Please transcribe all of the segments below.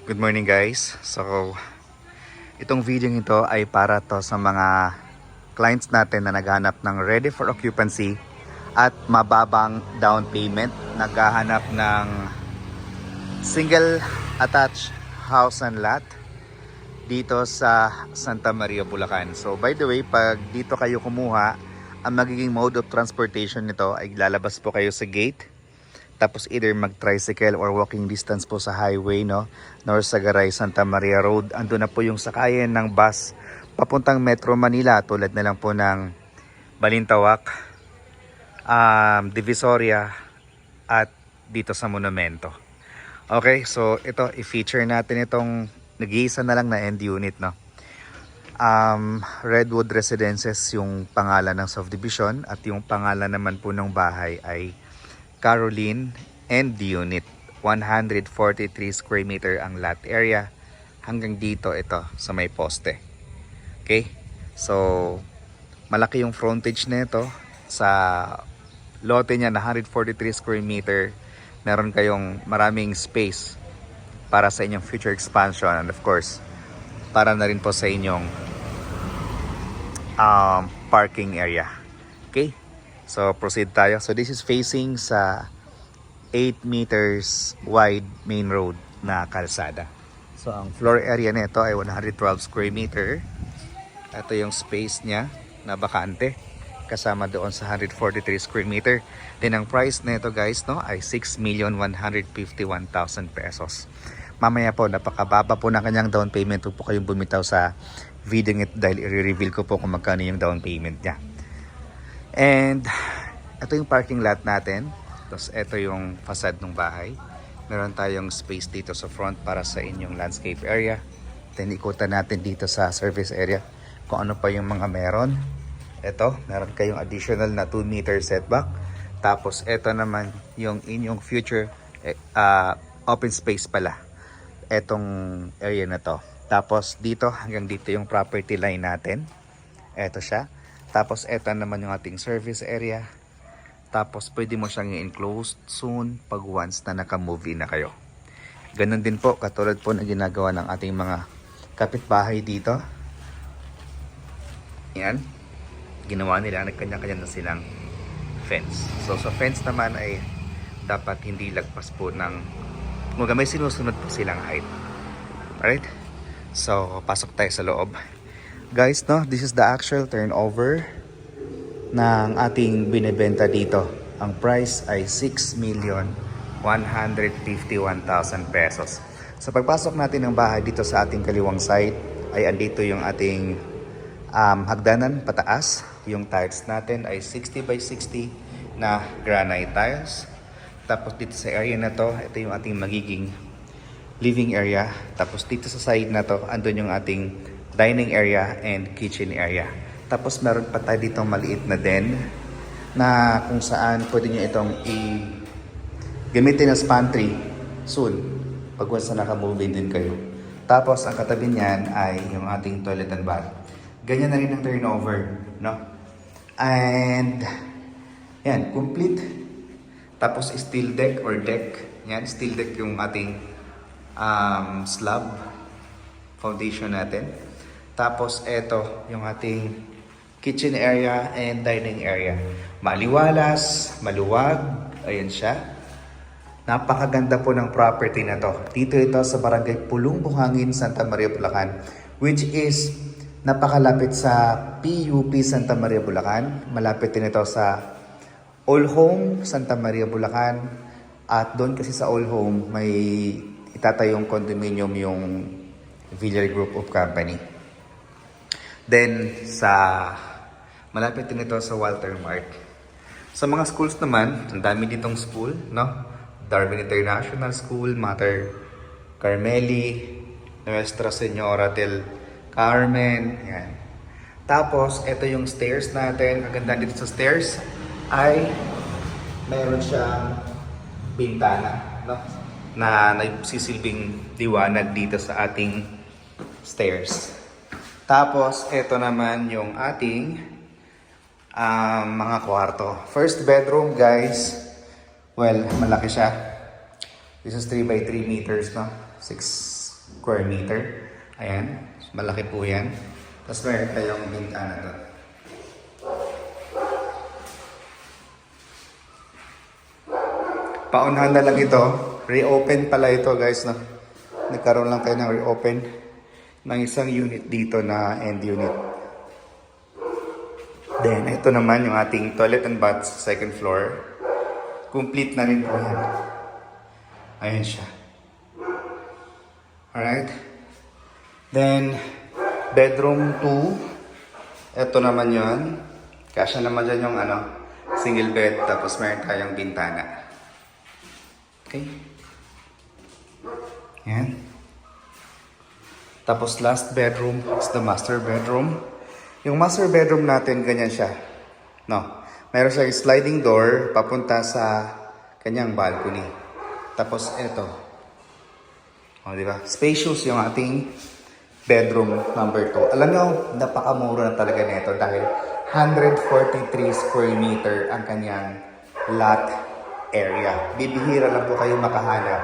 Good morning guys. So, itong video ito ay para to sa mga clients natin na naghahanap ng ready for occupancy at mababang down payment. Naghahanap ng single attached house and lot dito sa Santa Maria, Bulacan. So, by the way, pag dito kayo kumuha, ang magiging mode of transportation nito ay lalabas po kayo sa gate. Tapos either mag-tricycle or walking distance po sa highway, no? North Sagaray, Santa Maria Road. Ando na po yung sakayan ng bus papuntang Metro Manila, tulad na lang po ng Balintawak, Divisoria at dito sa Monumento. Okay, so ito i-feature natin itong nag-iisa na lang na end unit, no? Redwood Residences yung pangalan ng subdivision at yung pangalan naman po ng bahay ay Caroline End Unit. 143 square meter ang lot area. Hanggang dito ito sa may poste. Okay? So, malaki yung frontage nito. Sa lote niya na 143 square meter, meron kayong maraming space para sa inyong future expansion, and of course, para na rin po sa inyong parking area. Okay? So, proceed tayo. So, this is facing sa 8 meters wide main road na kalsada. So, ang floor area nito ay 112 square meter. Ito yung space niya na bakante. Kasama doon sa 143 square meter. Then, ang price nito guys, no, ay 6,151,000 pesos. Mamaya po, napakababa po na kanyang down payment. Huwag po kayong bumitaw sa video nito dahil i-reveal ko po kung magkano yung down payment niya. And ito yung parking lot natin. Tapos ito yung facade ng bahay. Meron tayong space dito sa front para sa inyong landscape area. Then ikutan natin dito sa service area kung ano pa yung mga meron. Ito, meron kayong additional na 2 meter setback. Tapos ito naman yung inyong future open space pala. Etong area na to. Tapos dito hanggang dito yung property line natin. Ito siya. Tapos eto naman yung ating service area. Tapos pwede mo siyang i-enclose soon pag once na naka-move in na kayo. Ganon din po katulad po na ginagawa ng ating mga kapitbahay dito. Yan. Ginawa nila, nagkanya-kanya na silang fence. So sa fence naman ay dapat hindi lagpas po ng may sinusunod po silang height. Alright? So pasok tayo sa loob. Guys, no, this is the actual turnover ng ating binebenta dito. Ang price ay 6,151,000 pesos. Sa pagpasok natin ng bahay dito sa ating kaliwang side, ay andito yung ating hagdanan pataas. Yung tiles natin ay 60 by 60 na granite tiles. Tapos dito sa area na to, ito yung ating magiging living area. Tapos dito sa side na to, andun yung ating dining area and kitchen area. Tapos meron pa tayo dito maliit na den na kung saan pwede nyo itong gamitin as pantry soon pag once na naka-move in din kayo. Tapos ang katabi niyan ay yung ating toilet and bath. Ganyan na rin ang turnover, no? And yan, complete. Tapos steel deck or deck. Yan, steel deck yung ating slab foundation natin. Tapos eto yung ating kitchen area and dining area. Maliwalas, maluwag, ayan siya. Napakaganda po ng property na to. Dito ito sa Barangay Pulong Buhangin, Santa Maria, Bulacan, which is napakalapit sa PUP Santa Maria, Bulacan. Malapit din ito sa All Home Santa Maria, Bulacan. At doon kasi sa All Home may itatayong condominium yung Villar Group of Company. Then, malapit din ito sa Walter Mart. Sa mga schools naman, ang dami ditong school, no? Darwin International School, Mater Carmeli, Nuestra Señora del Carmen, yan. Tapos, ito yung stairs natin. Ang ganda dito sa stairs ay mayroon siyang bintana, no? Na nagsisilbing liwanag dito sa ating stairs. Tapos, ito naman yung ating mga kwarto. First bedroom, guys. Well, malaki siya. This is 3 by 3 meters, no? 6 square meter. Ayan, malaki po yan. Tapos meron tayong bintana doon. Paunahan na lang ito. Reopen pala ito guys. No? Nagkaroon lang tayo ng reopen ng isang unit dito na end unit. Then, ito naman yung ating toilet and bath sa second floor. Complete na rin po yan. Ayan siya. Alright. Then, bedroom 2. Ito naman yun. Kasya naman dyan yung single bed. Tapos meron tayong bintana. Okay. Ayan. Tapos last bedroom is the master bedroom. Yung master bedroom natin, ganyan siya. No. Meron siyang sliding door papunta sa kanyang balcony. Tapos ito. O, di ba? Spacious yung ating bedroom number 2. Alam nyo, napakamura na talaga nito dahil 143 square meter ang kanyang lot area. Bibihira lang po kayo makahanap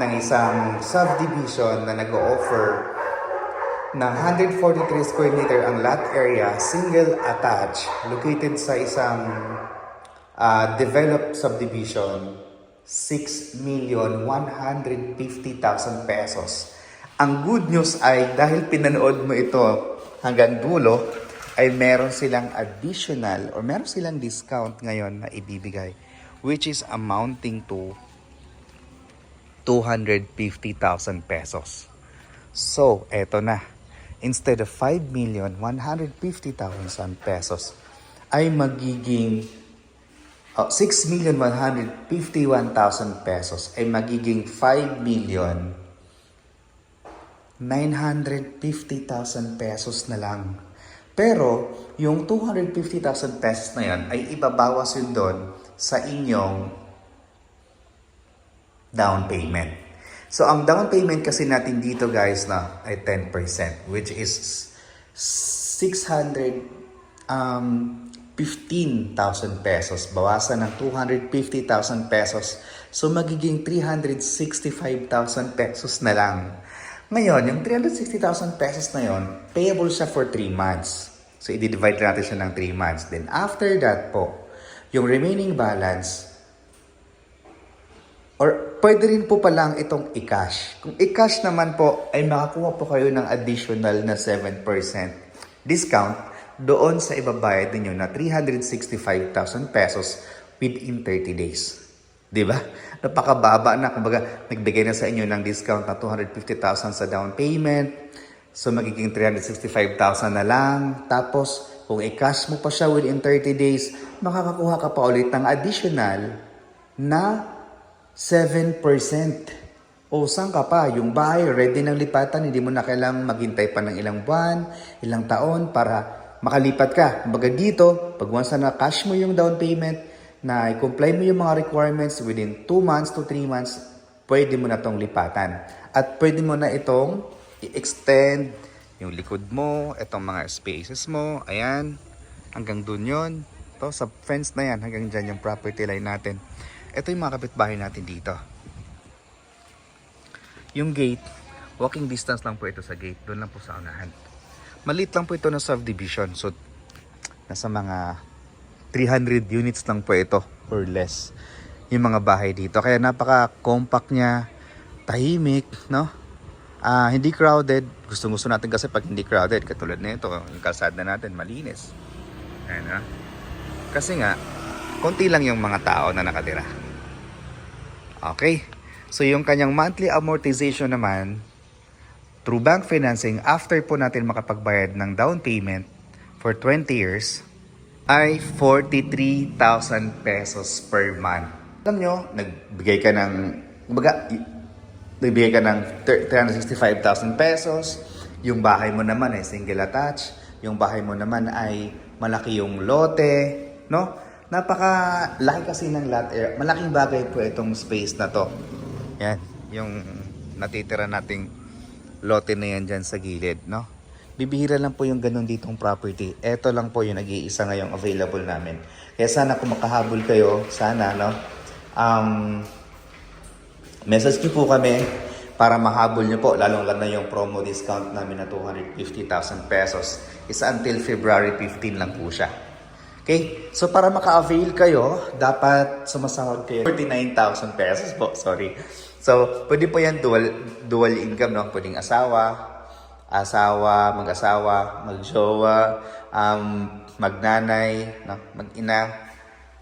ng isang subdivision na nag-o-offer ng 143 square meter ang lot area, single attached, located sa isang developed subdivision, 6,150,000 pesos. Ang good news ay dahil pinanood mo ito hanggang dulo, ay meron silang additional or meron silang discount ngayon na ibibigay, which is amounting to 250,000 pesos. So, eto na. Instead of 5,150,000 pesos, ay magiging 6,151,000 pesos ay magiging 5,950,000 pesos na lang. Pero, yung 250,000 pesos na yan ay ibabawas yun doon sa inyong down payment. So, ang down payment kasi natin dito guys na ay 10%, which is 615,000 pesos. Bawasan ng 250,000 pesos. So, magiging 365,000 pesos na lang. Ngayon, yung 360,000 pesos na yon, payable siya for 3 months. So, i-divide natin siya ng 3 months. Then, after that po, yung remaining balance, or pwede rin po palang itong i-cash. Kung i-cash naman po, ay makakuha po kayo ng additional na 7% discount doon sa ibabayad ninyo na 365,000 pesos within 30 days. Diba? Napakababa na. Kumbaga, nagbigay na sa inyo ng discount na 250,000 sa down payment. So, magiging 365,000 na lang. Tapos, kung i-cash mo pa siya within 30 days, makakakuha ka pa ulit ng additional na 7%. O saan ka pa? Yung bahay, ready ng lipatan, hindi mo na kailangang maghintay pa ng ilang buwan, ilang taon para makalipat ka. Kumbaga dito, pag once na cash mo yung down payment, na i-comply mo yung mga requirements within 2 months to 3 months, pwede mo na itong lipatan. At pwede mo na itong i-extend yung likod mo, itong mga spaces mo, ayan, hanggang dun yun. To, sa fence na yan, hanggang dyan yung property line natin. Ito yung mga kapitbahay natin dito. Yung gate, walking distance lang po ito sa gate. Doon lang po sa unahan. Maliit lang po ito na subdivision. So, nasa mga 300 units lang po ito or less. Yung mga bahay dito. Kaya napaka-compact niya. Tahimik, no? Hindi crowded. Gusto natin kasi pag hindi crowded. Katulad na ito, yung kalsada natin, malinis. Ayan, ha? Kasi nga, konti lang yung mga tao na nakatira. Okay. So, yung kanyang monthly amortization naman, through bank financing, after po natin makapagbayad ng down payment for 20 years, ay 43,000 pesos per month. Alam nyo, nagbigay ka ng 365,000 pesos. Yung bahay mo naman ay single attached. Yung bahay mo naman ay malaki yung lote, no? Napaka-laki kasi ng lot area. Malaking bagay po itong space na to. Yan, yung natitira nating lote na yan dyan sa gilid, no? Bibihira lang po yung ganun ditong property. Ito lang po yung nag-iisa ngayong available namin. Kaya sana kung makahabol kayo, sana, no? Message niyo po kami para mahabol nyo po, lalong lalo na yung promo discount namin na 250,000 pesos. Is until February 15 lang po siya. Okay? So para maka-avail kayo, dapat sumasahod kayo 49,000 pesos po. Sorry. So, pwede po yan dual income, no? Pwedeng mag-asawa, mag-jowa, magnanay, no? Mag-ina.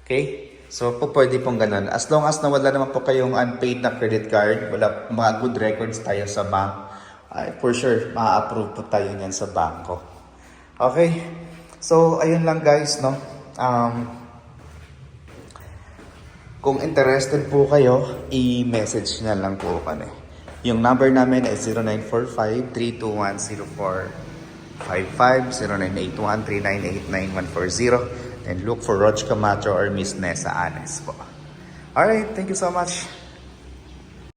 Okay? So, pwede pong ganun. As long as nawala naman po kayong unpaid na credit card, wala mga good records tayo sa bank, for sure, ma-approve po tayo niyan sa bangko. Okay? So, ayun lang guys, no? Kung interested po kayo, i-message na lang po kami. Yung number namin ay 0945-321-0455, 0981-398-9140, and look for Rog Camacho or Miss Nessa Anes po. Alright, thank you so much.